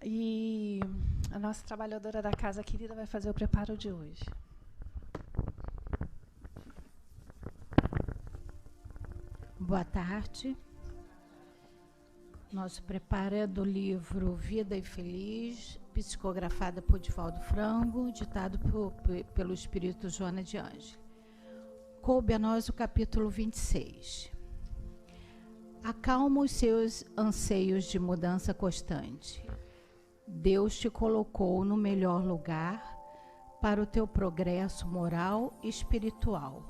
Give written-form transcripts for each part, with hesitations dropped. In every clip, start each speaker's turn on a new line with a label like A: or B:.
A: E a nossa trabalhadora da casa querida vai fazer o preparo de hoje.
B: Boa tarde. Nosso preparo é do livro Vida e Feliz, psicografada por Divaldo Frango, ditado pelo Espírito Joana de Ângeles. Coube a nós o capítulo 26. Acalma os seus anseios de mudança constante. Deus te colocou no melhor lugar para o teu progresso moral e espiritual.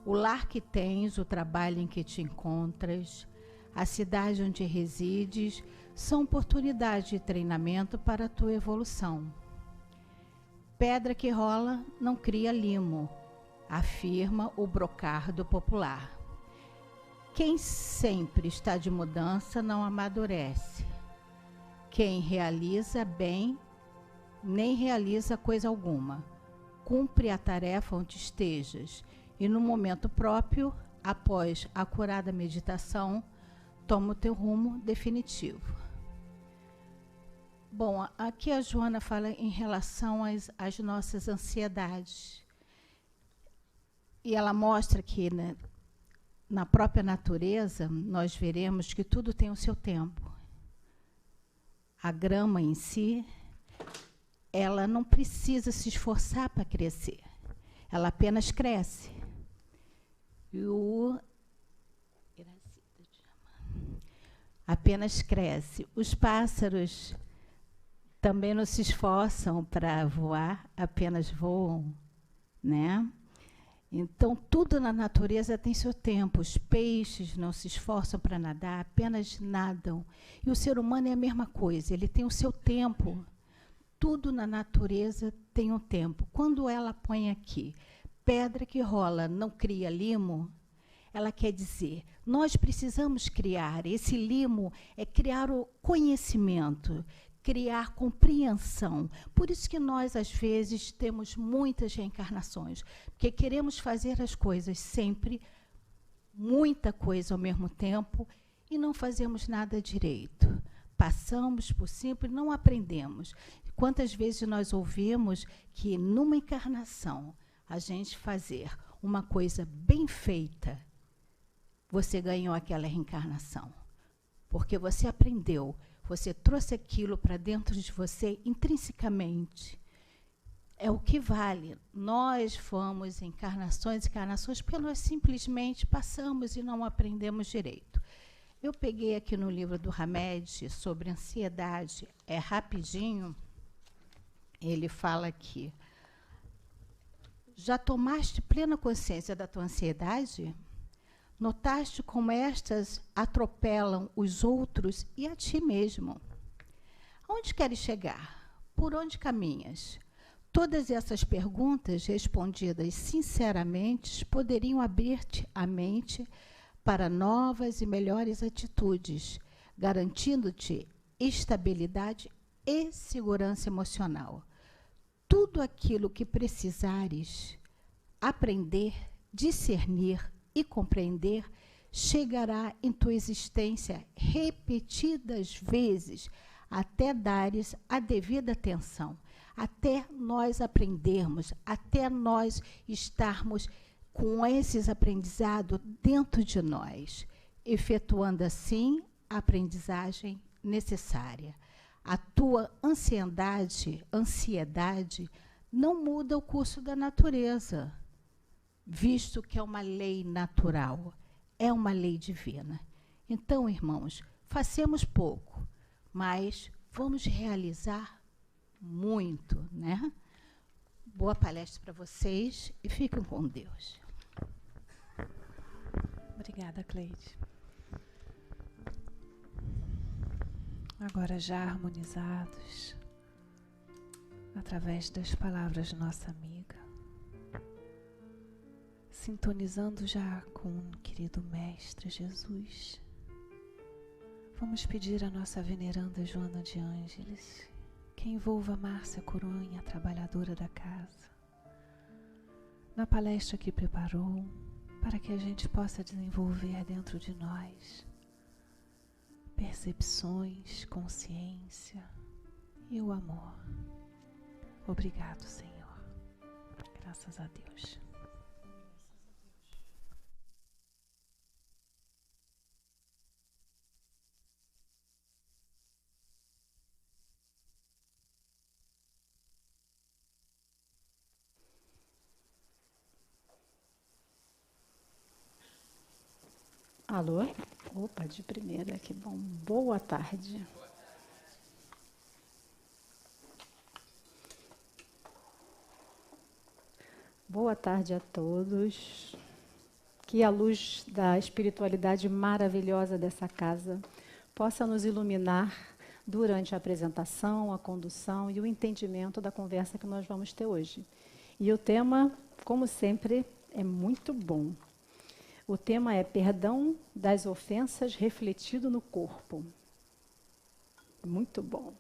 B: O lar que tens, o trabalho em que te encontras, a cidade onde resides, são oportunidades de treinamento para a tua evolução. Pedra que rola não cria limo, afirma o brocardo popular. Quem sempre está de mudança não amadurece. Quem realiza bem, nem realiza coisa alguma. Cumpre a tarefa onde estejas e no momento próprio, após a acurada meditação, toma o teu rumo definitivo. Bom, aqui a Joana fala em relação às nossas ansiedades. E ela mostra que, né, na própria natureza, nós veremos que tudo tem o seu tempo. A grama em si, ela não precisa se esforçar para crescer. Ela apenas cresce. E apenas cresce. Os pássaros também não se esforçam para voar, apenas voam, né? Então, tudo na natureza tem seu tempo. Os peixes não se esforçam para nadar, apenas nadam. E o ser humano é a mesma coisa, ele tem o seu tempo. Tudo na natureza tem um tempo. Quando ela põe aqui, pedra que rola não cria limo, ela quer dizer, nós precisamos criar. Esse limo é criar o conhecimento, criar compreensão. Por isso que nós, às vezes, temos muitas reencarnações, porque queremos fazer as coisas sempre, muita coisa ao mesmo tempo, e não fazemos nada direito. Passamos por cima e não aprendemos. Quantas vezes nós ouvimos que, numa encarnação, a gente fazer uma coisa bem feita, você ganhou aquela reencarnação, porque você aprendeu, você trouxe aquilo para dentro de você intrinsecamente. É o que vale. Nós fomos encarnações, porque nós simplesmente passamos e não aprendemos direito. Eu peguei aqui no livro do Hamed sobre ansiedade, é rapidinho, ele fala aqui. Já tomaste plena consciência da tua ansiedade? Notaste como estas atropelam os outros e a ti mesmo? Aonde queres chegar? Por onde caminhas? Todas essas perguntas, respondidas sinceramente, poderiam abrir-te a mente para novas e melhores atitudes, garantindo-te estabilidade e segurança emocional. Tudo aquilo que precisares aprender, discernir e compreender, chegará em tua existência repetidas vezes, até dares a devida atenção, até nós aprendermos, até nós estarmos com esses aprendizados dentro de nós, efetuando assim a aprendizagem necessária. A tua ansiedade não muda o curso da natureza, visto que é uma lei natural, é uma lei divina. Então, irmãos, façamos pouco, mas vamos realizar muito, né? Boa palestra para vocês e fiquem com Deus.
A: Obrigada, Cleide. Agora já harmonizados, através das palavras de nossa amiga, sintonizando já com o querido Mestre Jesus, vamos pedir à nossa veneranda Joana de Ângeles que envolva Márcia Coronha, a trabalhadora da casa, na palestra que preparou, para que a gente possa desenvolver dentro de nós percepções, consciência e o amor. Obrigado, Senhor. Graças a Deus.
B: Alô? Opa, de primeira, que bom. Boa tarde. Boa tarde a todos. Que a luz da espiritualidade maravilhosa dessa casa possa nos iluminar durante a apresentação, a condução e o entendimento da conversa que nós vamos ter hoje. E o tema, como sempre, é muito bom. O tema é perdão das ofensas refletido no corpo. Muito bom.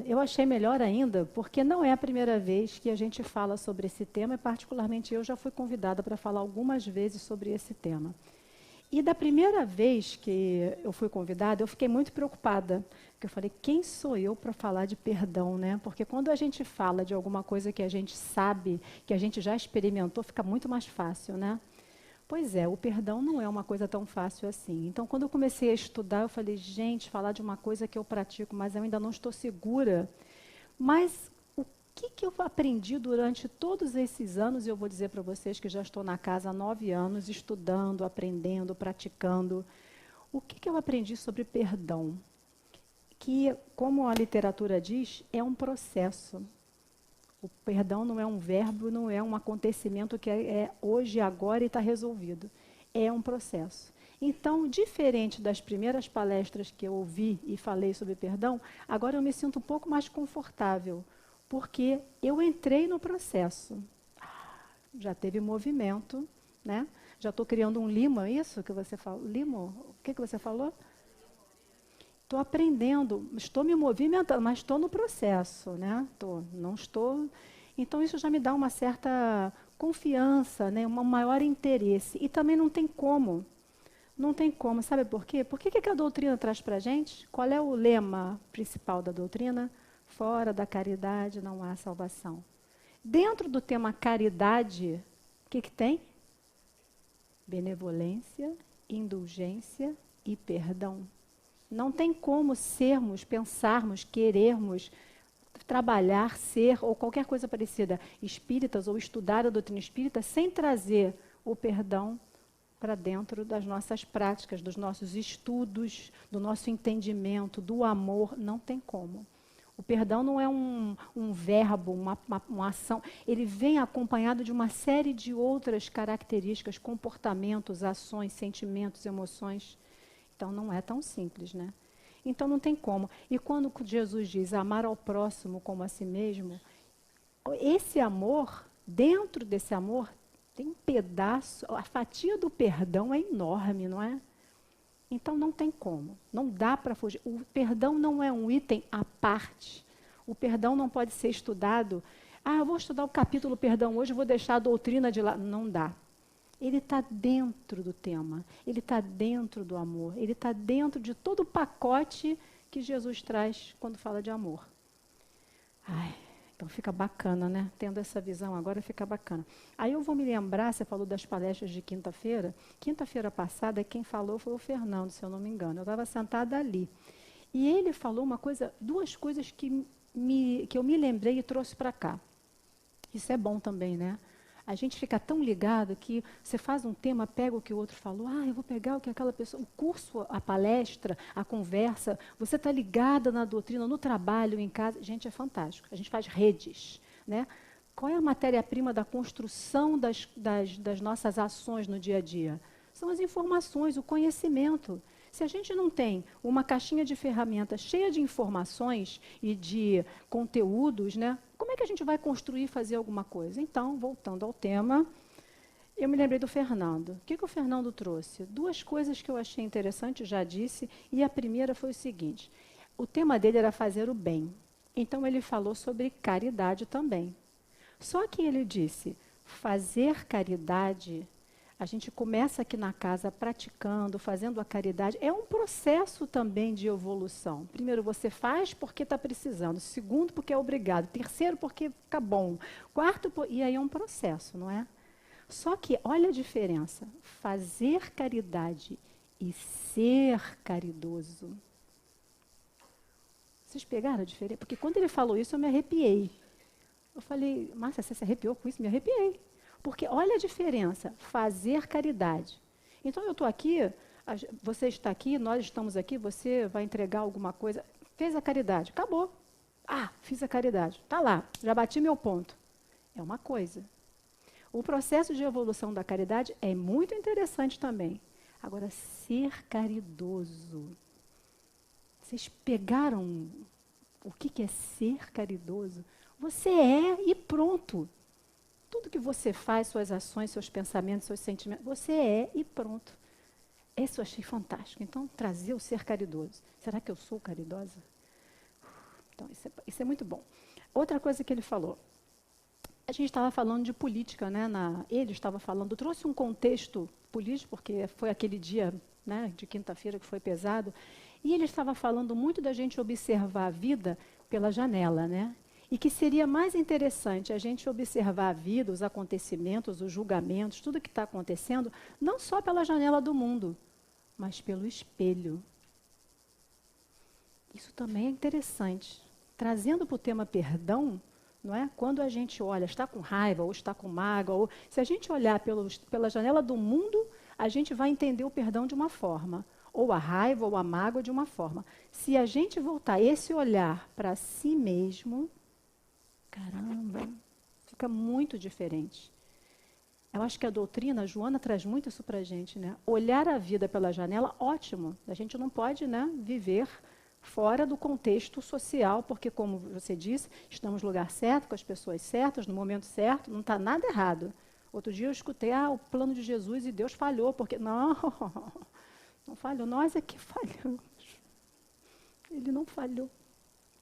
B: Eu achei melhor ainda, porque não é a primeira vez que a gente fala sobre esse tema, e particularmente eu já fui convidada para falar algumas vezes sobre esse tema. E da primeira vez que eu fui convidada, eu fiquei muito preocupada, porque eu falei, quem sou eu para falar de perdão, né? Porque quando a gente fala de alguma coisa que a gente sabe, que a gente já experimentou, fica muito mais fácil, né? Pois é, o perdão não é uma coisa tão fácil assim. Então, quando eu comecei a estudar, eu falei, gente, falar de uma coisa que eu pratico, mas eu ainda não estou segura. Mas o que eu aprendi durante todos esses anos, e eu vou dizer para vocês que já estou na casa há 9 anos, estudando, aprendendo, praticando. O que eu aprendi sobre perdão? Que, como a literatura diz, é um processo. O perdão não é um verbo, não é um acontecimento que é hoje, agora e está resolvido. É um processo. Então, diferente das primeiras palestras que eu ouvi e falei sobre perdão, agora eu me sinto um pouco mais confortável, porque eu entrei no processo. Já teve movimento, né? Já estou criando um limo, é isso que você falou? Limo? O que você falou? Estou aprendendo, estou me movimentando, mas estou no processo, né? Não estou. Então isso já me dá uma certa confiança, né? Um maior interesse. E também não tem como. Não tem como. Sabe por quê? Por que a doutrina traz para a gente? Qual é o lema principal da doutrina? Fora da caridade não há salvação. Dentro do tema caridade, o que tem? Benevolência, indulgência e perdão. Não tem como sermos, pensarmos, querermos, trabalhar, ser ou qualquer coisa parecida, espíritas ou estudar a doutrina espírita sem trazer o perdão para dentro das nossas práticas, dos nossos estudos, do nosso entendimento, do amor. Não tem como. O perdão não é um verbo, uma ação. Ele vem acompanhado de uma série de outras características, comportamentos, ações, sentimentos, emoções. Então, não é tão simples, né? Então, não tem como. E quando Jesus diz amar ao próximo como a si mesmo, esse amor, dentro desse amor, tem um pedaço, a fatia do perdão é enorme, não é? Então, não tem como. Não dá para fugir. O perdão não é um item à parte. O perdão não pode ser estudado. Eu vou estudar o capítulo perdão hoje, vou deixar a doutrina de lado. Não dá. Ele está dentro do tema, ele está dentro do amor, ele está dentro de todo o pacote que Jesus traz quando fala de amor. Então fica bacana, né? Tendo essa visão agora fica bacana. Aí eu vou me lembrar, você falou das palestras de quinta-feira. Quinta-feira passada, quem falou foi o Fernando, se eu não me engano. Eu estava sentada ali. E ele falou duas coisas que eu me lembrei e trouxe para cá. Isso é bom também, né? A gente fica tão ligado que você faz um tema, pega o que o outro falou, eu vou pegar o que aquela pessoa, o curso, a palestra, a conversa, você está ligada na doutrina, no trabalho, em casa. Gente, é fantástico. A gente faz redes, né? Qual é a matéria-prima da construção das nossas ações no dia a dia? São as informações, o conhecimento. Se a gente não tem uma caixinha de ferramentas cheia de informações e de conteúdos, né? Como é que a gente vai construir e fazer alguma coisa? Então, voltando ao tema, eu me lembrei do Fernando. O que o Fernando trouxe? Duas coisas que eu achei interessantes, já disse, e a primeira foi o seguinte, o tema dele era fazer o bem. Então, ele falou sobre caridade também. Só que ele disse, fazer caridade,
C: A gente começa aqui na casa praticando, fazendo a caridade. É um processo também de evolução. Primeiro, você faz porque está precisando. Segundo, porque é obrigado. Terceiro, porque fica bom. Quarto, e aí é um processo, não é? Só que, olha a diferença. Fazer caridade e ser caridoso. Vocês pegaram a diferença? Porque quando ele falou isso, eu me arrepiei. Eu falei, Márcia, você se arrepiou com isso? Me arrepiei. Porque olha a diferença, fazer caridade. Então eu estou aqui, você está aqui, nós estamos aqui, você vai entregar alguma coisa, fez a caridade, acabou. Ah, fiz a caridade, está lá, já bati meu ponto. É uma coisa. O processo de evolução da caridade é muito interessante também. Agora, ser caridoso. Vocês pegaram o que é ser caridoso? Você é e pronto. Tudo que você faz, suas ações, seus pensamentos, seus sentimentos, você é e pronto. Isso eu achei fantástico. Então, trazer o ser caridoso. Será que eu sou caridosa? Então, isso é muito bom. Outra coisa que ele falou. A gente estava falando de política, né? Ele estava falando, trouxe um contexto político, porque foi aquele dia, né, de quinta-feira que foi pesado, e ele estava falando muito da gente observar a vida pela janela, né? E que seria mais interessante a gente observar a vida, os acontecimentos, os julgamentos, tudo que está acontecendo, não só pela janela do mundo, mas pelo espelho. Isso também é interessante. Trazendo para o tema perdão, não é? Quando a gente olha, está com raiva, ou está com mágoa, ou se a gente olhar pela janela do mundo, a gente vai entender o perdão de uma forma, ou a raiva, ou a mágoa de uma forma. Se a gente voltar esse olhar para si mesmo, caramba, fica muito diferente. Eu acho que a doutrina, a Joana traz muito isso para a gente, né? Olhar a vida pela janela, ótimo. A gente não pode, né, viver fora do contexto social, porque, como você disse, estamos no lugar certo, com as pessoas certas, no momento certo, não está nada errado. Outro dia eu escutei, o plano de Jesus e Deus falhou, porque... Não, não falhou, nós é que falhamos. Ele não falhou.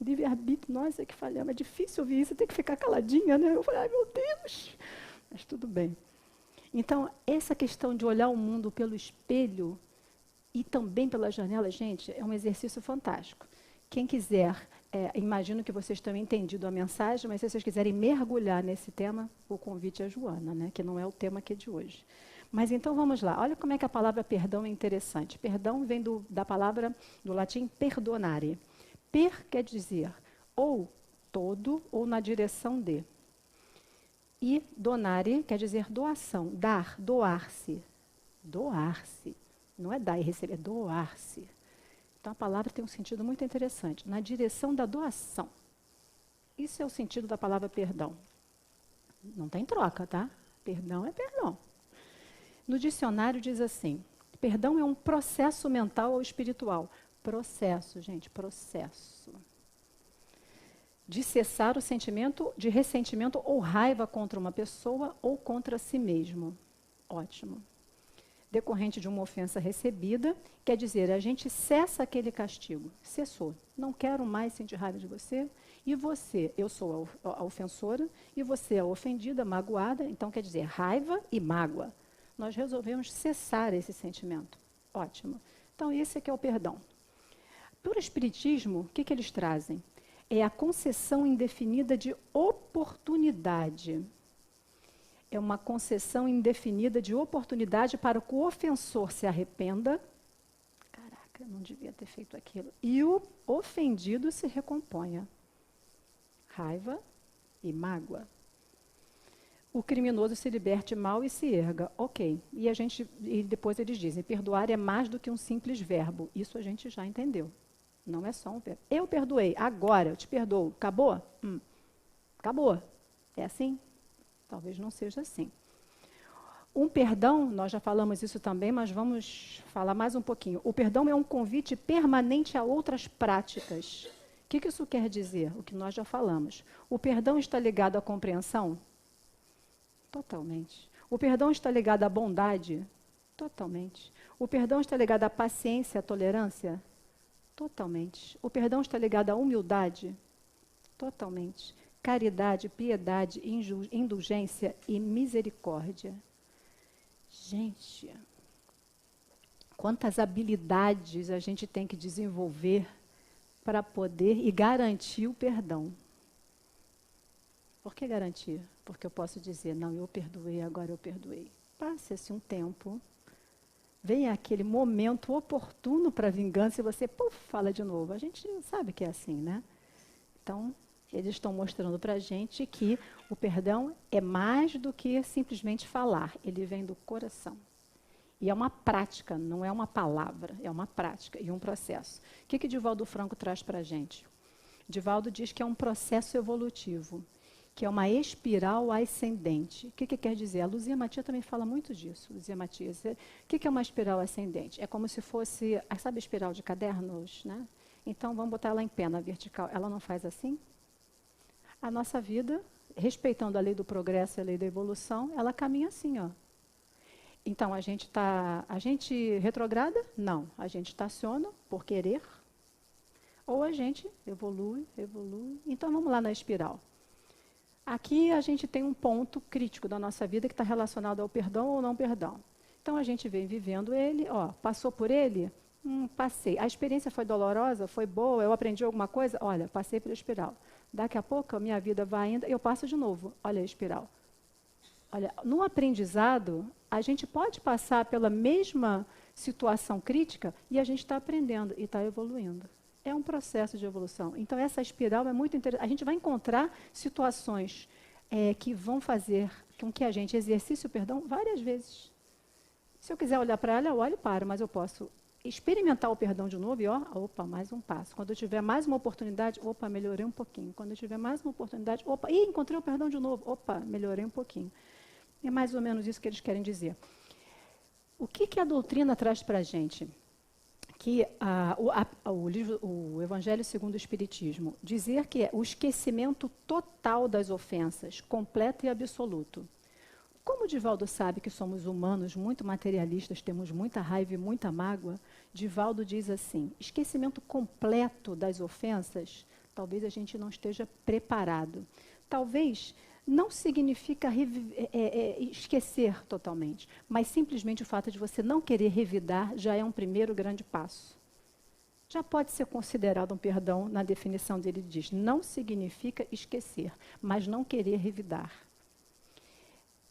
C: Livre-arbítrio, nós é que falhamos. É difícil ouvir isso, tem que ficar caladinha, né? Eu falei, ai meu Deus, mas tudo bem. Então, essa questão de olhar o mundo pelo espelho e também pela janela, gente, é um exercício fantástico. Quem quiser, imagino que vocês tenham entendido a mensagem, mas se vocês quiserem mergulhar nesse tema, o convite é a Joana, né? Que não é o tema aqui de hoje. Mas então vamos lá, olha como é que a palavra perdão é interessante. Perdão vem da palavra do latim perdonare. Per quer dizer ou todo ou na direção de. E donare quer dizer doação, dar, doar-se. Doar-se. Não é dar e receber, é doar-se. Então a palavra tem um sentido muito interessante, na direção da doação. Isso é o sentido da palavra perdão. Não tem troca, tá? Perdão é perdão. No dicionário diz assim, perdão é um processo mental ou espiritual. Processo, gente, processo. De cessar o sentimento de ressentimento ou raiva contra uma pessoa ou contra si mesmo. Ótimo. Decorrente de uma ofensa recebida, quer dizer, a gente cessa aquele castigo. Cessou. Não quero mais sentir raiva de você. E você, eu sou a ofensora, e você é a ofendida, magoada. Então, quer dizer, raiva e mágoa. Nós resolvemos cessar esse sentimento. Ótimo. Então, esse aqui é o perdão. Para o Espiritismo, o que eles trazem? É a concessão indefinida de oportunidade. É uma concessão indefinida de oportunidade para que o ofensor se arrependa. Caraca, não devia ter feito aquilo. E o ofendido se recomponha. Raiva e mágoa. O criminoso se liberte mal e se erga. Ok. E depois eles dizem, perdoar é mais do que um simples verbo. Isso a gente já entendeu. Não é só um verbo. Eu perdoei, agora eu te perdoo. Acabou? Acabou. É assim? Talvez não seja assim. Um perdão, nós já falamos isso também, mas vamos falar mais um pouquinho. O perdão é um convite permanente a outras práticas. O que isso quer dizer? O que nós já falamos. O perdão está ligado à compreensão? Totalmente. O perdão está ligado à bondade? Totalmente. O perdão está ligado à paciência, à tolerância? Totalmente. O perdão está ligado à humildade? Totalmente. Caridade, piedade, indulgência e misericórdia. Gente, quantas habilidades a gente tem que desenvolver para poder e garantir o perdão. Por que garantir? Porque eu posso dizer, não, eu perdoei, agora eu perdoei. Passa-se um tempo, vem aquele momento oportuno para a vingança e você, fala de novo. A gente sabe que é assim, né? Então, eles estão mostrando para a gente que o perdão é mais do que simplesmente falar. Ele vem do coração. E é uma prática, não é uma palavra, é uma prática e um processo. O que Divaldo Franco traz para a gente? Divaldo diz que é um processo evolutivo, que é uma espiral ascendente. O que quer dizer? A Luzia Matias também fala muito disso. Luzia Matias. O que é uma espiral ascendente? É como se fosse, sabe a espiral de cadernos, né? Então, vamos botar ela em pé, na vertical. Ela não faz assim? A nossa vida, respeitando a lei do progresso e a lei da evolução, ela caminha assim, ó. Então, a gente retrograda? Não. A gente estaciona por querer, ou a gente evolui. Então, vamos lá na espiral. Aqui a gente tem um ponto crítico da nossa vida que está relacionado ao perdão ou não perdão. Então, a gente vem vivendo ele, passou por ele? Passei. A experiência foi dolorosa? Foi boa? Eu aprendi alguma coisa? Olha, passei pela espiral. Daqui a pouco a minha vida vai ainda, eu passo de novo. Olha a espiral. Olha, no aprendizado, a gente pode passar pela mesma situação crítica e a gente está aprendendo e está evoluindo. É um processo de evolução. Então, essa espiral é muito interessante. A gente vai encontrar situações que vão fazer com que a gente exercite o perdão várias vezes. Se eu quiser olhar para ela, eu olho e paro, mas eu posso experimentar o perdão de novo e, mais um passo. Quando eu tiver mais uma oportunidade, melhorei um pouquinho. Quando eu tiver mais uma oportunidade, encontrei o perdão de novo, melhorei um pouquinho. É mais ou menos isso que eles querem dizer. O que a doutrina traz para a gente? Que o Evangelho segundo o Espiritismo, dizer que é o esquecimento total das ofensas, completo e absoluto. Como o Divaldo sabe que somos humanos, muito materialistas, temos muita raiva e muita mágoa, Divaldo diz assim, esquecimento completo das ofensas, talvez a gente não esteja preparado. Talvez não significa esquecer totalmente, mas simplesmente o fato de você não querer revidar já é um primeiro grande passo. Já pode ser considerado um perdão, na definição dele diz, não significa esquecer, mas não querer revidar.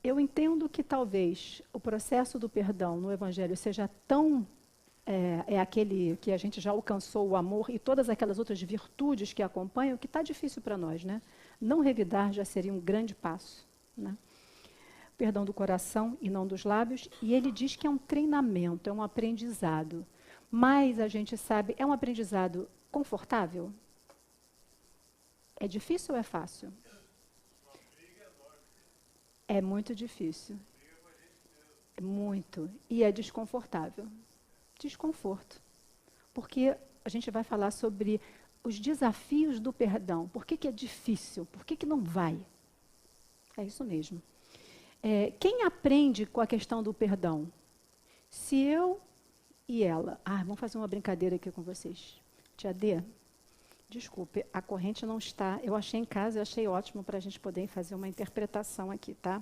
C: Eu entendo que talvez o processo do perdão no Evangelho seja tão... aquele que a gente já alcançou o amor e todas aquelas outras virtudes que acompanham, que está difícil para nós, né? Não revidar já seria um grande passo, né? Perdão do coração e não dos lábios. E ele diz que é um treinamento, é um aprendizado. Mas a gente sabe, é um aprendizado confortável? É difícil ou é fácil? É muito difícil. Muito. E é desconfortável. Desconforto. Porque a gente vai falar sobre os desafios do perdão. Por que é difícil? Por que não vai? É isso mesmo. Quem aprende com a questão do perdão? Se eu e ela... vamos fazer uma brincadeira aqui com vocês. Tia D, desculpe, a corrente não está... Eu achei em casa, eu achei ótimo para a gente poder fazer uma interpretação aqui, tá?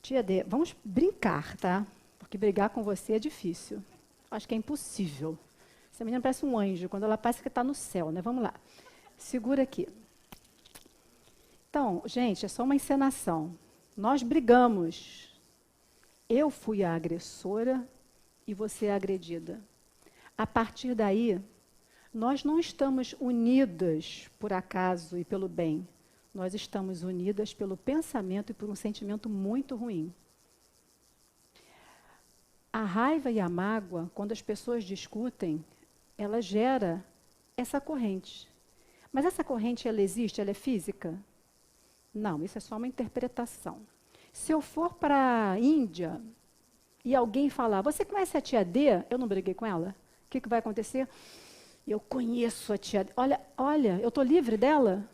C: Tia D, vamos brincar, tá? Porque brigar com você é difícil. Acho que é impossível. Essa menina parece um anjo, quando ela parece que está no céu, né? Vamos lá. Segura aqui. Então, gente, é só uma encenação. Nós brigamos. Eu fui a agressora e você é a agredida. A partir daí, nós não estamos unidas por acaso e pelo bem. Nós estamos unidas pelo pensamento e por um sentimento muito ruim. A raiva e a mágoa, quando as pessoas discutem, ela gera essa corrente. Mas essa corrente, ela existe? Ela é física? Não, isso é só uma interpretação. Se eu for para a Índia e alguém falar, você conhece a tia D? Eu não briguei com ela. O que vai acontecer? Eu conheço a tia D. Olha, eu estou livre dela?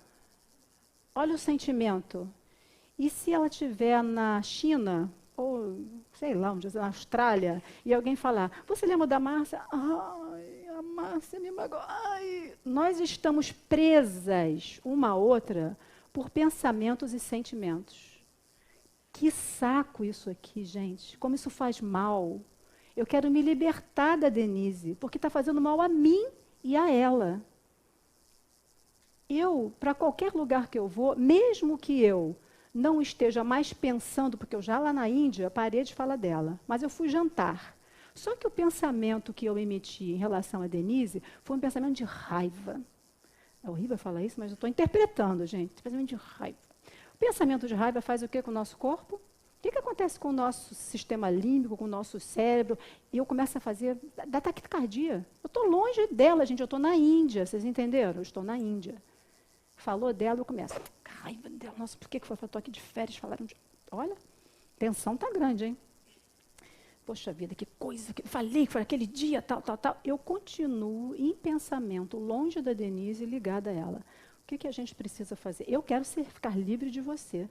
C: Olha o sentimento. E se ela estiver na China, ou sei lá, na Austrália, e alguém falar, você lembra da Márcia? Ai, a Márcia me magoou. Ai. Nós estamos presas uma a outra por pensamentos e sentimentos. Que saco isso aqui, gente. Como isso faz mal. Eu quero me libertar da Denise, porque está fazendo mal a mim e a ela. Eu, para qualquer lugar que eu vou, mesmo que eu não esteja mais pensando, porque eu já lá na Índia parei de falar dela, mas eu fui jantar. Só que o pensamento que eu emiti em relação a Denise foi um pensamento de raiva. É horrível falar isso, mas eu estou interpretando, gente. Pensamento de raiva. O pensamento de raiva faz o que com o nosso corpo? O que acontece com o nosso sistema límbico, com o nosso cérebro? E eu começo a fazer, da taquicardia. Eu estou longe dela, gente, eu estou na Índia, vocês entenderam? Eu estou na Índia. Falou dela, eu começo, raiva dela, nossa, por que foi? Eu estou aqui de férias, falaram de... Olha, tensão está grande, hein? Poxa vida, que coisa, que falei que foi aquele dia, tal. Eu continuo em pensamento, longe da Denise, ligada a ela. O que a gente precisa fazer? Eu quero ficar livre de você.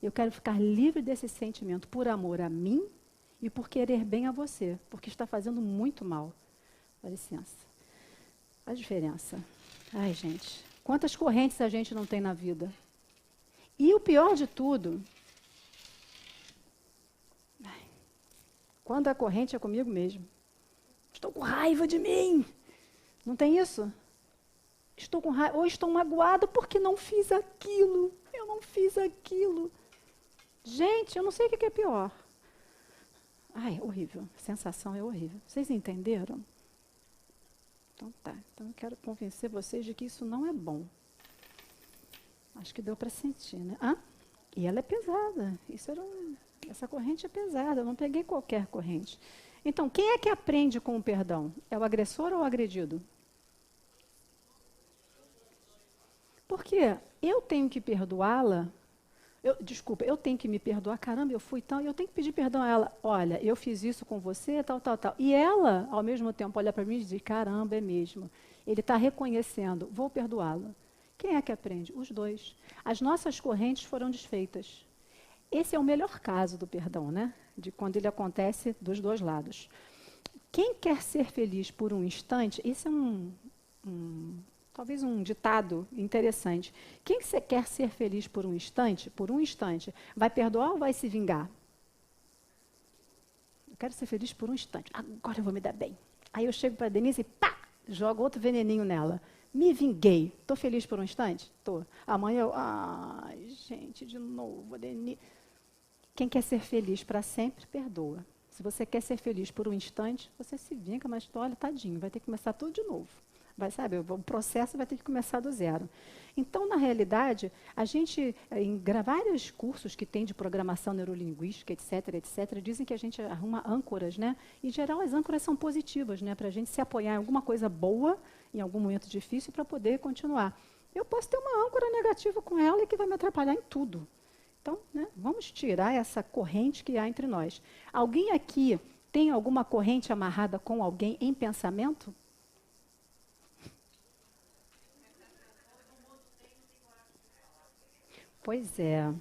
C: Eu quero ficar livre desse sentimento por amor a mim e por querer bem a você, porque está fazendo muito mal. Dá licença. A diferença. Ai, gente, quantas correntes a gente não tem na vida? E o pior de tudo, quando a corrente é comigo mesmo. Estou com raiva de mim. Não tem isso? Estou com raiva, ou estou magoado porque não fiz aquilo. Eu não fiz aquilo. Gente, eu não sei o que é pior. Ai, horrível. A sensação é horrível. Vocês entenderam? Então tá. Então eu quero convencer vocês de que isso não é bom. Acho que deu para sentir, né? E ela é pesada. Essa corrente é pesada. Eu não peguei qualquer corrente. Então, quem é que aprende com o perdão? É o agressor ou o agredido? Porque eu tenho que perdoá-la. Desculpa, eu tenho que me perdoar. Caramba, eu fui tão... Eu tenho que pedir perdão a ela. Olha, eu fiz isso com você, tal. E ela, ao mesmo tempo, olha para mim e diz, caramba, é mesmo. Ele está reconhecendo, vou perdoá-la. Quem é que aprende? Os dois. As nossas correntes foram desfeitas. Esse é o melhor caso do perdão, né? De quando ele acontece dos dois lados. Quem quer ser feliz por um instante, isso é talvez um ditado interessante. Quem quer ser feliz por um instante, vai perdoar ou vai se vingar? Eu quero ser feliz por um instante. Agora eu vou me dar bem. Aí eu chego para a Denise e pá, jogo outro veneninho nela. Me vinguei. Estou feliz por um instante? Estou. Amanhã eu... Ai, gente, de novo, a Denise... Quem quer ser feliz para sempre, perdoa. Se você quer ser feliz por um instante, você se vinga, mas olha, tadinho, vai ter que começar tudo de novo. Vai, sabe, o processo vai ter que começar do zero. Então, na realidade, a gente, em vários cursos que tem de programação neurolinguística, etc., dizem que a gente arruma âncoras, né? Em geral, as âncoras são positivas, né? Para a gente se apoiar em alguma coisa boa, em algum momento difícil, para poder continuar. Eu posso ter uma âncora negativa com ela e que vai me atrapalhar em tudo. Então, né, vamos tirar essa corrente que há entre nós. Alguém aqui tem alguma corrente amarrada com alguém em pensamento? Pois é.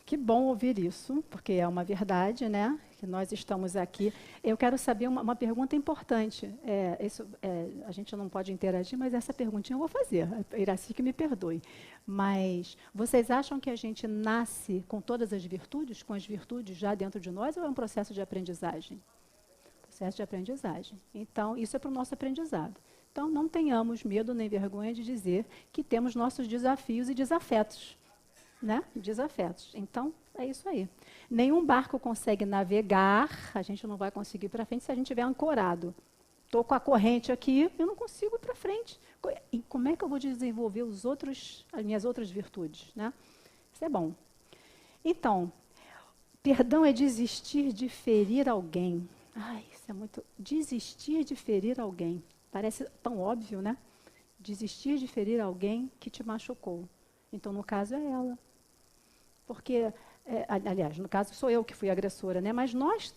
C: Que bom ouvir isso, porque é uma verdade, né? Que nós estamos aqui. Eu quero saber uma pergunta importante. A gente não pode interagir, mas essa perguntinha eu vou fazer. A Iraci que me perdoe. Mas vocês acham que a gente nasce com todas as virtudes, com as virtudes já dentro de nós, ou é um processo de aprendizagem? Processo de aprendizagem. Então, isso é para o nosso aprendizado. Então, não tenhamos medo nem vergonha de dizer que temos nossos desafios e desafetos. Né? Desafetos. Então, é isso aí. Nenhum barco consegue navegar, a gente não vai conseguir ir para frente se a gente estiver ancorado. Estou com a corrente aqui, eu não consigo ir para frente. E como é que eu vou desenvolver as minhas outras virtudes? Né? Isso é bom. Então, perdão é desistir de ferir alguém. Ai, isso é muito... Desistir de ferir alguém. Parece tão óbvio, né? Desistir de ferir alguém que te machucou. Então, no caso, é ela. Porque, aliás, no caso, sou eu que fui agressora, né? Mas nós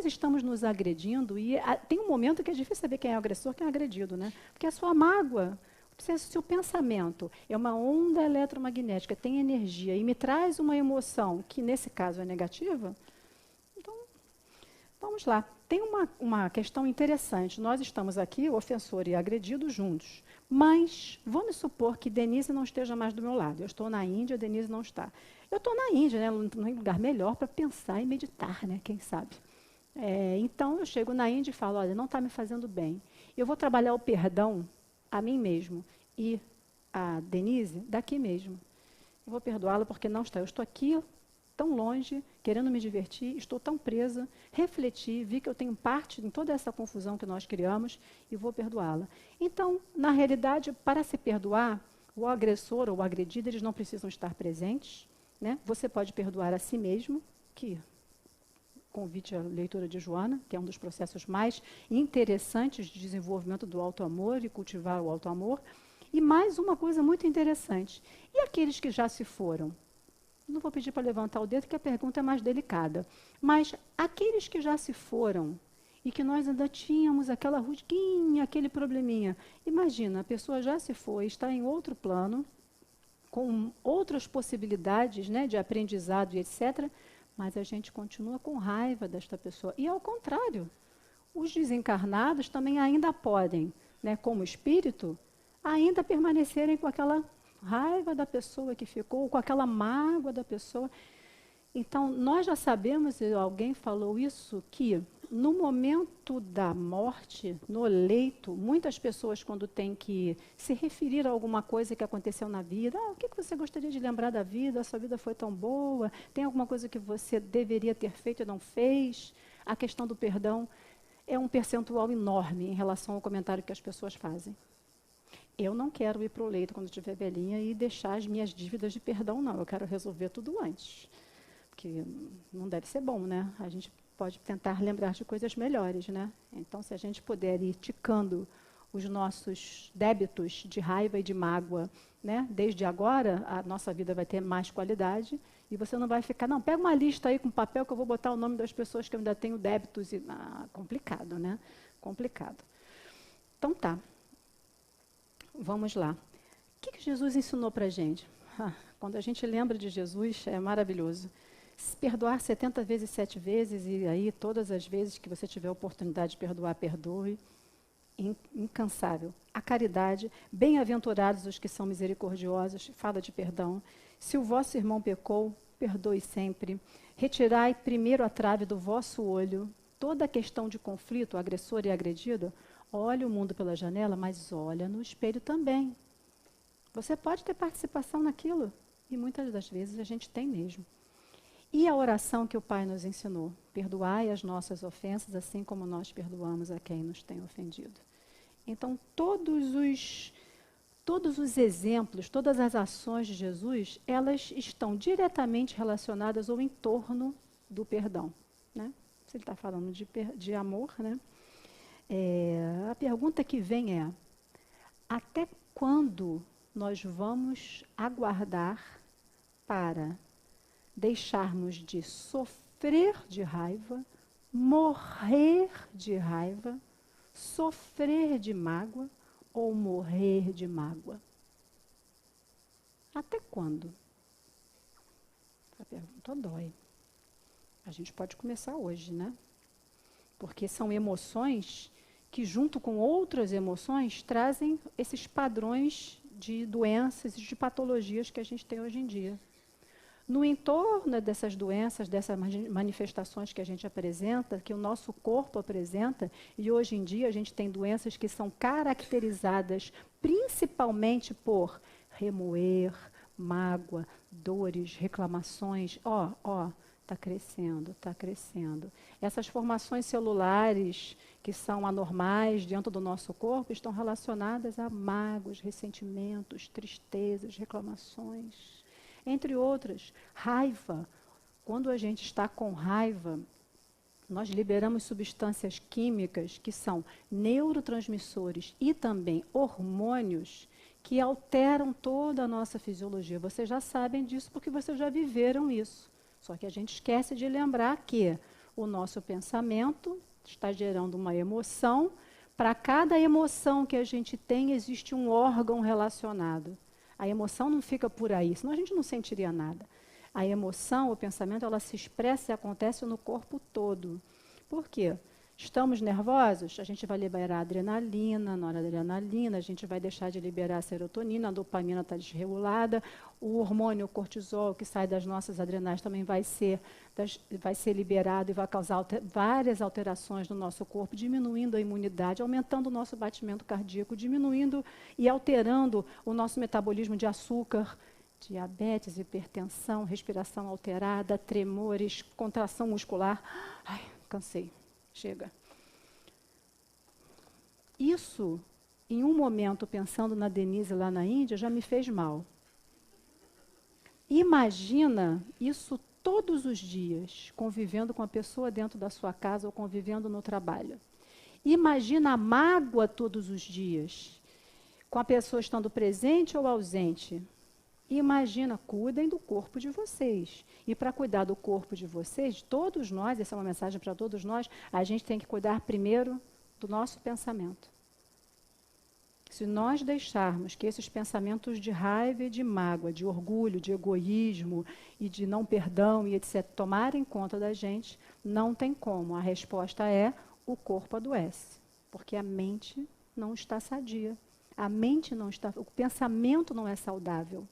C: estamos nos agredindo e tem um momento que é difícil saber quem é o agressor, quem é agredido, né? Porque a sua mágoa, o seu pensamento é uma onda eletromagnética, tem energia e me traz uma emoção que, nesse caso, é negativa. Então, vamos lá. tem uma questão interessante. Nós estamos aqui, o ofensor e agredido, juntos. Mas vamos supor que Denise não esteja mais do meu lado. Eu estou na Índia, Denise não está. Eu estou na Índia, né, num lugar melhor para pensar e meditar, né, quem sabe. Então, eu chego na Índia e falo, olha, não está me fazendo bem. Eu vou trabalhar o perdão a mim mesmo e a Denise daqui mesmo. Eu vou perdoá-la porque não está. Eu estou aqui tão longe, querendo me divertir, estou tão presa, refleti, vi que eu tenho parte em toda essa confusão que nós criamos e vou perdoá-la. Então, na realidade, para se perdoar, o agressor ou o agredido, eles não precisam estar presentes, né? Você pode perdoar a si mesmo, que convite à leitura de Joana, que é um dos processos mais interessantes de desenvolvimento do auto-amor e cultivar o auto-amor. E mais uma coisa muito interessante, e aqueles que já se foram? Não vou pedir para levantar o dedo, que a pergunta é mais delicada. Mas aqueles que já se foram e que nós ainda tínhamos aquela rusguinha, aquele probleminha. Imagina, a pessoa já se foi, está em outro plano, com outras possibilidades, né, de aprendizado e etc., mas a gente continua com raiva desta pessoa. E ao contrário, os desencarnados também ainda podem, né, como espírito, ainda permanecerem com aquela raiva da pessoa que ficou, com aquela mágoa da pessoa. Então, nós já sabemos, e alguém falou isso, que no momento da morte, no leito, muitas pessoas, quando têm que se referir a alguma coisa que aconteceu na vida, o que você gostaria de lembrar da vida? A sua vida foi tão boa? Tem alguma coisa que você deveria ter feito e não fez? A questão do perdão é um percentual enorme em relação ao comentário que as pessoas fazem. Eu não quero ir para o leito quando estiver velhinha e deixar as minhas dívidas de perdão, não. Eu quero resolver tudo antes. Porque não deve ser bom, né? A gente pode tentar lembrar de coisas melhores, né? Então, se a gente puder ir ticando os nossos débitos de raiva e de mágoa, né? Desde agora, a nossa vida vai ter mais qualidade e você não vai ficar, não, pega uma lista aí com papel que eu vou botar o nome das pessoas que eu ainda tenho débitos. Complicado, né? Complicado. Então, tá. Vamos lá. O que Jesus ensinou para a gente? Quando a gente lembra de Jesus, é maravilhoso. Se perdoar 70 vezes, 7 vezes, e aí todas as vezes que você tiver a oportunidade de perdoar, perdoe. Incansável. A caridade, bem-aventurados os que são misericordiosos, fala de perdão. Se o vosso irmão pecou, perdoe sempre. Retirai primeiro a trave do vosso olho. Toda a questão de conflito, agressor e agredido, olha o mundo pela janela, mas olha no espelho também. Você pode ter participação naquilo, e muitas das vezes a gente tem mesmo. E a oração que o Pai nos ensinou? Perdoai as nossas ofensas, assim como nós perdoamos a quem nos tem ofendido. Então, todos os exemplos, todas as ações de Jesus, elas estão diretamente relacionadas ou em torno do perdão, né? Se ele está falando de amor, né? A pergunta que vem é, até quando nós vamos aguardar para deixarmos de sofrer de raiva, morrer de raiva, sofrer de mágoa ou morrer de mágoa? Até quando? A pergunta dói. A gente pode começar hoje, né? Porque são emoções que, junto com outras emoções, trazem esses padrões de doenças e de patologias que a gente tem hoje em dia. No entorno dessas doenças, dessas manifestações que a gente apresenta, que o nosso corpo apresenta, e hoje em dia a gente tem doenças que são caracterizadas principalmente por remoer, mágoa, dores, reclamações. Está crescendo, está crescendo. Essas formações celulares que são anormais dentro do nosso corpo estão relacionadas a mágoas, ressentimentos, tristezas, reclamações, entre outras. Raiva. Quando a gente está com raiva, nós liberamos substâncias químicas que são neurotransmissores e também hormônios que alteram toda a nossa fisiologia. Vocês já sabem disso porque vocês já viveram isso. Só que a gente esquece de lembrar que o nosso pensamento está gerando uma emoção. Para cada emoção que a gente tem, existe um órgão relacionado. A emoção não fica por aí, senão a gente não sentiria nada. A emoção, o pensamento, ela se expressa e acontece no corpo todo. Por quê? Estamos nervosos? A gente vai liberar adrenalina, noradrenalina, a gente vai deixar de liberar a serotonina, a dopamina está desregulada, o hormônio cortisol que sai das nossas adrenais também vai ser liberado e vai causar várias alterações no nosso corpo, diminuindo a imunidade, aumentando o nosso batimento cardíaco, diminuindo e alterando o nosso metabolismo de açúcar, diabetes, hipertensão, respiração alterada, tremores, contração muscular. Ai, cansei. Chega. Isso, em um momento, pensando na Denise lá na Índia, já me fez mal. Imagina isso todos os dias, convivendo com a pessoa dentro da sua casa ou convivendo no trabalho. Imagina a mágoa todos os dias, com a pessoa estando presente ou ausente. Imagina, cuidem do corpo de vocês. E para cuidar do corpo de vocês, todos nós, essa é uma mensagem para todos nós, a gente tem que cuidar primeiro do nosso pensamento. Se nós deixarmos que esses pensamentos de raiva e de mágoa, de orgulho, de egoísmo e de não perdão e etc., tomarem conta da gente, não tem como. A resposta é: o corpo adoece, porque a mente não está sadia. A mente não está, o pensamento não é saudável.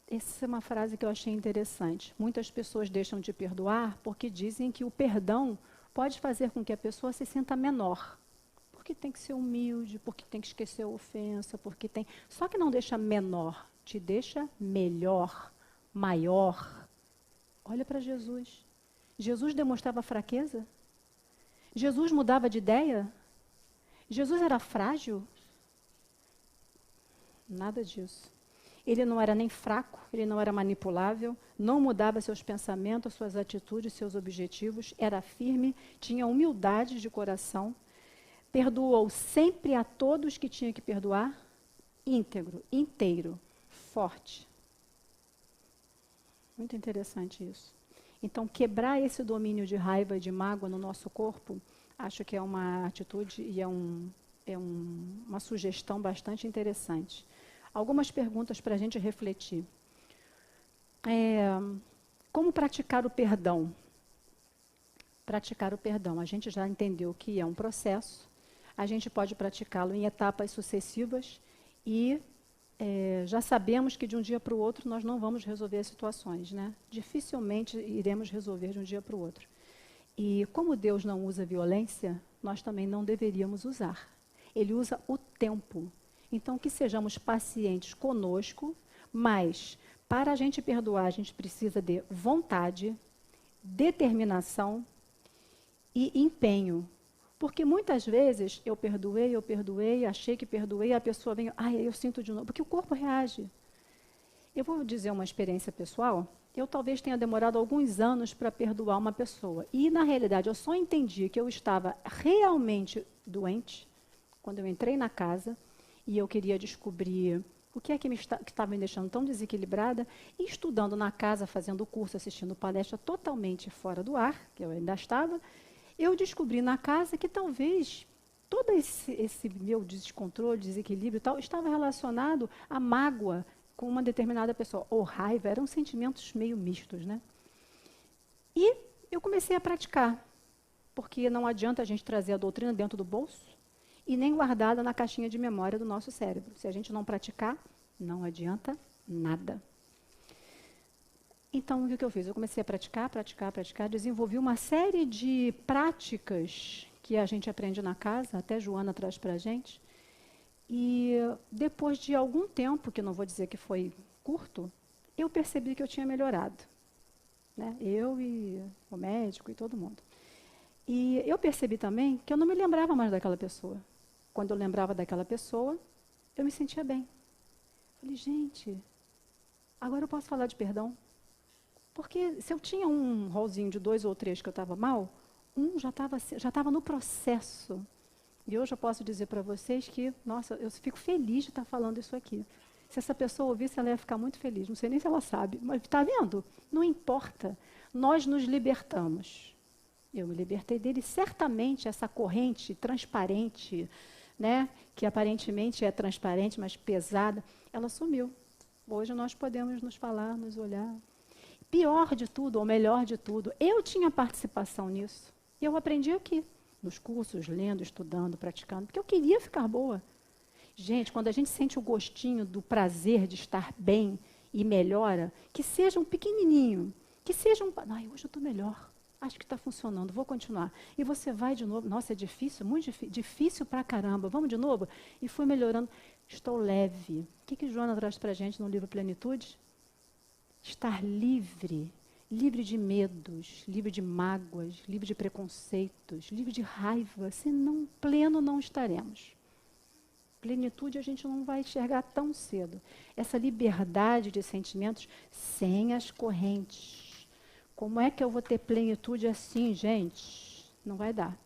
C: Essa é uma frase que eu achei interessante. Muitas pessoas deixam de perdoar porque dizem que o perdão pode fazer com que a pessoa se sinta menor. Porque tem que ser humilde, porque tem que esquecer a ofensa, porque tem... Só que não deixa menor, te deixa melhor, maior. Olha para Jesus. Jesus demonstrava fraqueza? Jesus mudava de ideia? Jesus era frágil? Nada disso. Ele não era nem fraco, ele não era manipulável, não mudava seus pensamentos, suas atitudes, seus objetivos, era firme, tinha humildade de coração, perdoou sempre a todos que tinha que perdoar, íntegro, inteiro, forte. Muito interessante isso. Então, quebrar esse domínio de raiva e de mágoa no nosso corpo, acho que é uma atitude e uma sugestão bastante interessante. Algumas perguntas para a gente refletir. Como praticar o perdão? Praticar o perdão. A gente já entendeu que é um processo. A gente pode praticá-lo em etapas sucessivas e já sabemos que de um dia para o outro nós não vamos resolver as situações, né? Dificilmente iremos resolver de um dia para o outro. E como Deus não usa violência, nós também não deveríamos usar. Ele usa o tempo. Então, que sejamos pacientes conosco, mas para a gente perdoar, a gente precisa de vontade, determinação e empenho. Porque muitas vezes eu perdoei, achei que perdoei, a pessoa vem, eu sinto de novo, porque o corpo reage. Eu vou dizer uma experiência pessoal, eu talvez tenha demorado alguns anos para perdoar uma pessoa. E, na realidade, eu só entendi que eu estava realmente doente quando eu entrei na casa e eu queria descobrir o que é que estava me deixando tão desequilibrada, e estudando na casa, fazendo curso, assistindo palestra totalmente fora do ar, que eu ainda estava, eu descobri na casa que talvez todo esse meu descontrole, desequilíbrio e tal, estava relacionado à mágoa com uma determinada pessoa, ou raiva, eram sentimentos meio mistos, né? E eu comecei a praticar, porque não adianta a gente trazer a doutrina dentro do bolso, e nem guardada na caixinha de memória do nosso cérebro. Se a gente não praticar, não adianta nada. Então, o que eu fiz? Eu comecei a praticar, desenvolvi uma série de práticas que a gente aprende na casa, até Joana traz para a gente. E depois de algum tempo, que não vou dizer que foi curto, eu percebi que eu tinha melhorado. Né? Eu e o médico e todo mundo. E eu percebi também que eu não me lembrava mais daquela pessoa. Quando eu lembrava daquela pessoa, eu me sentia bem. Falei, gente, agora eu posso falar de perdão? Porque se eu tinha um rolzinho de 2 ou 3 que eu estava mal, um já estava no processo. E hoje eu posso dizer para vocês que, nossa, eu fico feliz de estar falando isso aqui. Se essa pessoa ouvisse, ela ia ficar muito feliz. Não sei nem se ela sabe, mas está vendo? Não importa. Nós nos libertamos. Eu me libertei dele. Certamente essa corrente transparente, né, que aparentemente é transparente, mas pesada, ela sumiu. Hoje nós podemos nos falar, nos olhar. pior de tudo ou melhor de tudo, eu tinha participação nisso. E eu aprendi aqui, nos cursos, lendo, estudando, praticando, porque eu queria ficar boa. Gente, quando a gente sente o gostinho do prazer de estar bem e melhora, que seja um pequenininho, que seja um... Ai, hoje eu estou melhor, acho que está funcionando, vou continuar. E você vai de novo, nossa, é difícil, muito difícil pra caramba, vamos de novo? E fui melhorando, estou leve. O que Joana traz para a gente no livro Plenitude? Estar livre, livre de medos, livre de mágoas, livre de preconceitos, livre de raiva, senão pleno não estaremos. Plenitude a gente não vai enxergar tão cedo. Essa liberdade de sentimentos sem as correntes. Como é que eu vou ter plenitude assim, gente? Não vai dar.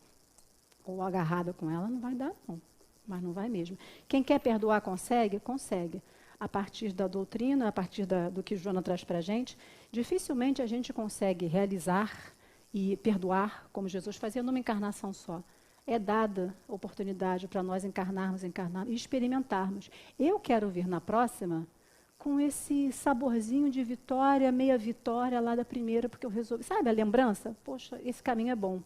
C: Ou agarrada com ela, não vai dar, não. Mas não vai mesmo. Quem quer perdoar consegue? Consegue. A partir da doutrina, a partir do que Joana traz para a gente, dificilmente a gente consegue realizar e perdoar, como Jesus fazia, numa encarnação só. É dada oportunidade para nós encarnarmos e experimentarmos. Eu quero vir na próxima com esse saborzinho de vitória, meia vitória lá da primeira, porque eu resolvi. Sabe a lembrança? Poxa, esse caminho é bom.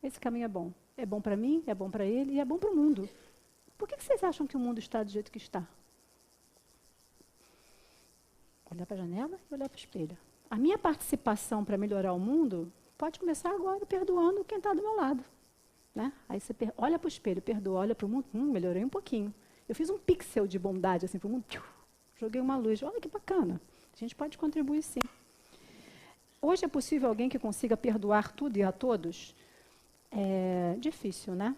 C: Esse caminho é bom. É bom para mim, é bom para ele e é bom para o mundo. Por que vocês acham que o mundo está do jeito que está? Olhar para a janela e olhar para o espelho. A minha participação para melhorar o mundo pode começar agora perdoando quem está do meu lado. Né? Aí você olha para o espelho, perdoa, olha para o mundo, melhorei um pouquinho. Eu fiz um pixel de bondade assim para o mundo, joguei uma luz, olha que bacana. A gente pode contribuir sim. Hoje é possível alguém que consiga perdoar tudo e a todos? É difícil, né?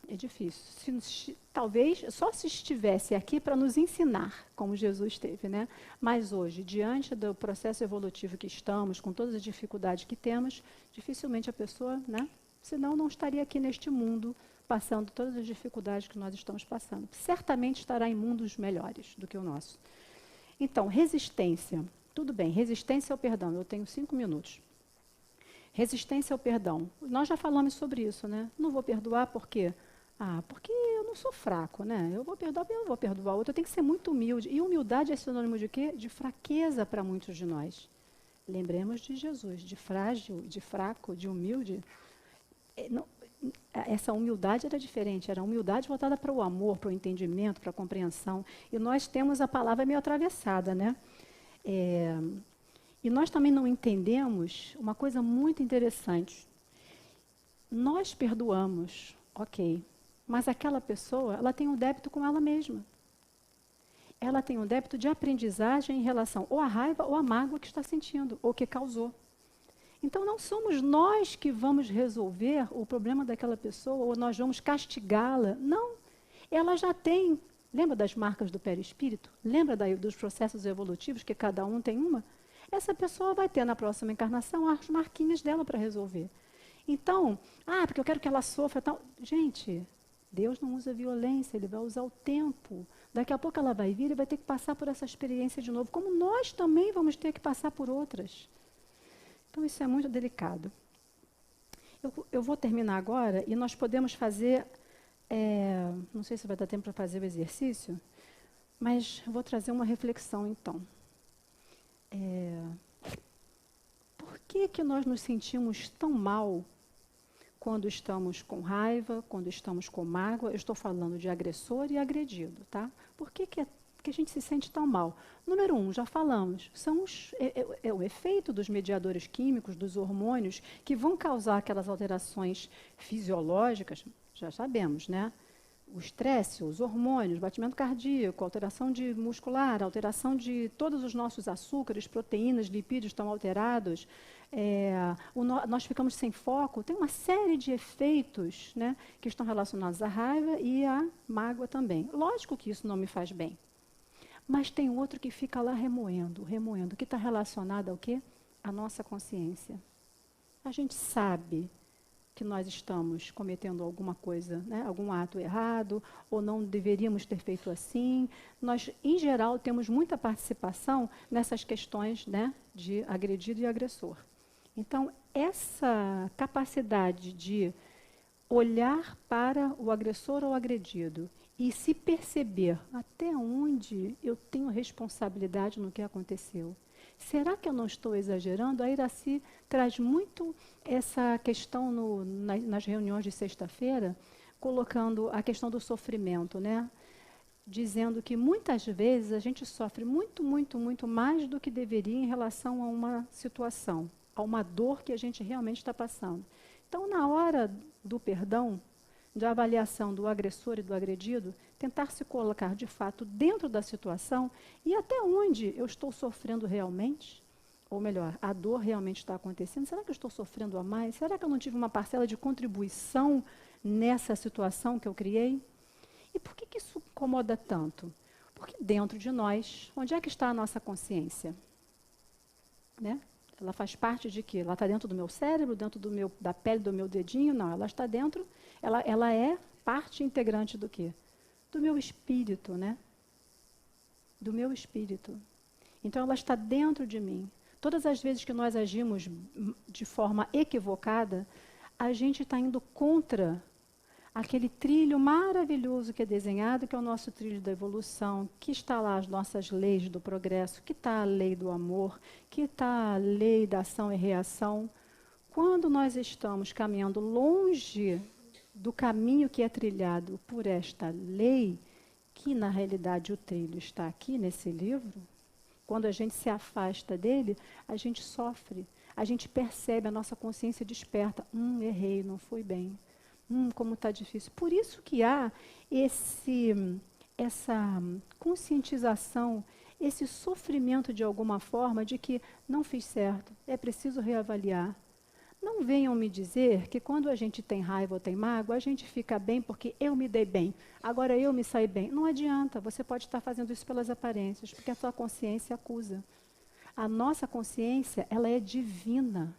C: É difícil. Talvez só se estivesse aqui para nos ensinar, como Jesus esteve, né? Mas hoje, diante do processo evolutivo que estamos, com todas as dificuldades que temos, dificilmente a pessoa, né? Senão não estaria aqui neste mundo, passando todas as dificuldades que nós estamos passando. Certamente estará em mundos melhores do que o nosso. Então, resistência. Tudo bem, resistência ao perdão. Eu tenho 5 minutos. Resistência ao perdão. Nós já falamos sobre isso, né? Não vou perdoar por quê? Porque eu não sou fraco, né? Eu vou perdoar, eu não vou perdoar o outro. Eu tenho que ser muito humilde. E humildade é sinônimo de quê? De fraqueza para muitos de nós. Lembremos de Jesus, de frágil, de fraco, de humilde. Essa humildade era diferente, era humildade voltada para o amor, para o entendimento, para a compreensão. E nós temos a palavra meio atravessada, né? E nós também não entendemos uma coisa muito interessante. Nós perdoamos, ok, mas aquela pessoa, ela tem um débito com ela mesma. Ela tem um débito de aprendizagem em relação ou à raiva ou à mágoa que está sentindo, ou que causou. Então, não somos nós que vamos resolver o problema daquela pessoa, ou nós vamos castigá-la. Não. Ela já tem. Lembra das marcas do perispírito? Lembra dos processos evolutivos, que cada um tem uma? Essa pessoa vai ter na próxima encarnação as marquinhas dela para resolver. Então, porque eu quero que ela sofra tal. Gente, Deus não usa violência, Ele vai usar o tempo. Daqui a pouco ela vai vir e vai ter que passar por essa experiência de novo, como nós também vamos ter que passar por outras. Então, isso é muito delicado. Eu vou terminar agora e nós podemos fazer, não sei se vai dar tempo para fazer o exercício, mas vou trazer uma reflexão, então. Por que nós nos sentimos tão mal quando estamos com raiva, quando estamos com mágoa? Eu estou falando de agressor e agredido, tá? Por que a gente se sente tão mal? Número 1, já falamos, é o efeito dos mediadores químicos, dos hormônios, que vão causar aquelas alterações fisiológicas, já sabemos, né? O estresse, os hormônios, batimento cardíaco, alteração de muscular, alteração de todos os nossos açúcares, proteínas, lipídios estão alterados, nós ficamos sem foco. Tem uma série de efeitos, né, que estão relacionados à raiva e à mágoa também. Lógico que isso não me faz bem. Mas tem outro que fica lá remoendo, que está relacionado ao quê? À nossa consciência. A gente sabe que nós estamos cometendo alguma coisa, né, algum ato errado, ou não deveríamos ter feito assim. Nós, em geral, temos muita participação nessas questões, né, de agredido e agressor. Então, essa capacidade de olhar para o agressor ou agredido e se perceber até onde eu tenho responsabilidade no que aconteceu. Será que eu não estou exagerando? A Iracy traz muito essa questão nas reuniões de sexta-feira, colocando a questão do sofrimento, né? Dizendo que muitas vezes a gente sofre muito, muito, muito mais do que deveria em relação a uma situação, a uma dor que a gente realmente está passando. Então, na hora do perdão, da avaliação do agressor e do agredido, tentar se colocar de fato dentro da situação e até onde eu estou sofrendo realmente, ou melhor, a dor realmente está acontecendo. Será que eu estou sofrendo a mais? Será que eu não tive uma parcela de contribuição nessa situação que eu criei? E por que isso incomoda tanto? Porque dentro de nós, onde é que está a nossa consciência? Né? Ela faz parte de quê? Ela está dentro do meu cérebro, dentro da pele do meu dedinho? Não, ela está dentro, ela é parte integrante do quê? Do meu espírito, né? Do meu espírito. Então ela está dentro de mim. Todas as vezes que nós agimos de forma equivocada, a gente está indo contra aquele trilho maravilhoso que é desenhado, que é o nosso trilho da evolução, que está lá as nossas leis do progresso, que está a lei do amor, que está a lei da ação e reação. Quando nós estamos caminhando longe do caminho que é trilhado por esta lei, que na realidade o trilho está aqui nesse livro, quando a gente se afasta dele, a gente sofre, a gente percebe, a nossa consciência desperta. Errei, não fui bem. Como está difícil. Por isso que há essa conscientização, esse sofrimento de alguma forma de que não fiz certo, é preciso reavaliar. Não venham me dizer que quando a gente tem raiva ou tem mágoa, a gente fica bem porque eu me dei bem, agora eu me saí bem. Não adianta, você pode estar fazendo isso pelas aparências, porque a sua consciência acusa. A nossa consciência, ela é divina.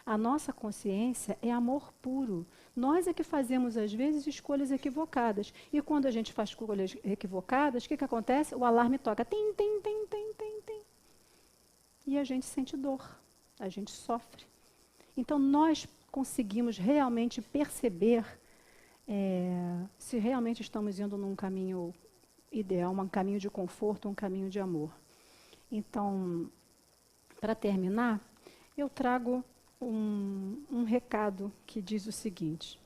C: A nossa consciência é amor puro. Nós é que fazemos, às vezes, escolhas equivocadas. E quando a gente faz escolhas equivocadas, o que acontece? O alarme toca. Tim, tim, tim, tim, tim, tim. E a gente sente dor. A gente sofre. Então, nós conseguimos realmente perceber se realmente estamos indo num caminho ideal, um caminho de conforto, um caminho de amor. Então, para terminar, eu trago um recado que diz o seguinte: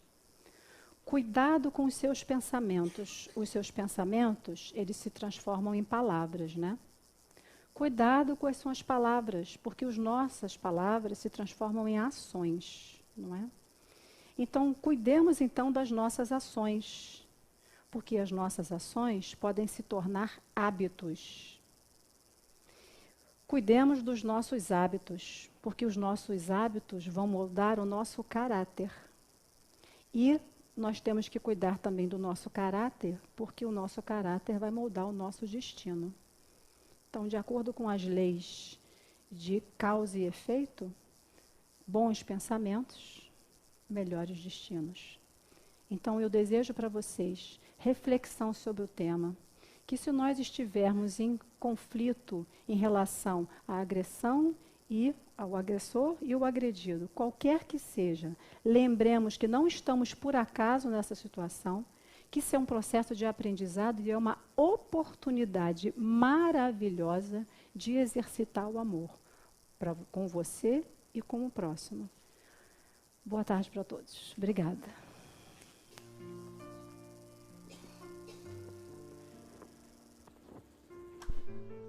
C: cuidado com os seus pensamentos. Os seus pensamentos, eles se transformam em palavras, né? Cuidado com as suas palavras, porque as nossas palavras se transformam em ações, não é? Então, cuidemos então das nossas ações, porque as nossas ações podem se tornar hábitos. Cuidemos dos nossos hábitos, porque os nossos hábitos vão moldar o nosso caráter. E nós temos que cuidar também do nosso caráter, porque o nosso caráter vai moldar o nosso destino. Então, de acordo com as leis de causa e efeito, bons pensamentos, melhores destinos. Então, eu desejo para vocês reflexão sobre o tema, que se nós estivermos em conflito em relação à agressão e ao agressor e o agredido, qualquer que seja, lembremos que não estamos por acaso nessa situação, que isso é um processo de aprendizado e é uma oportunidade maravilhosa de exercitar o amor com você e com o próximo. Boa tarde para todos. Obrigada.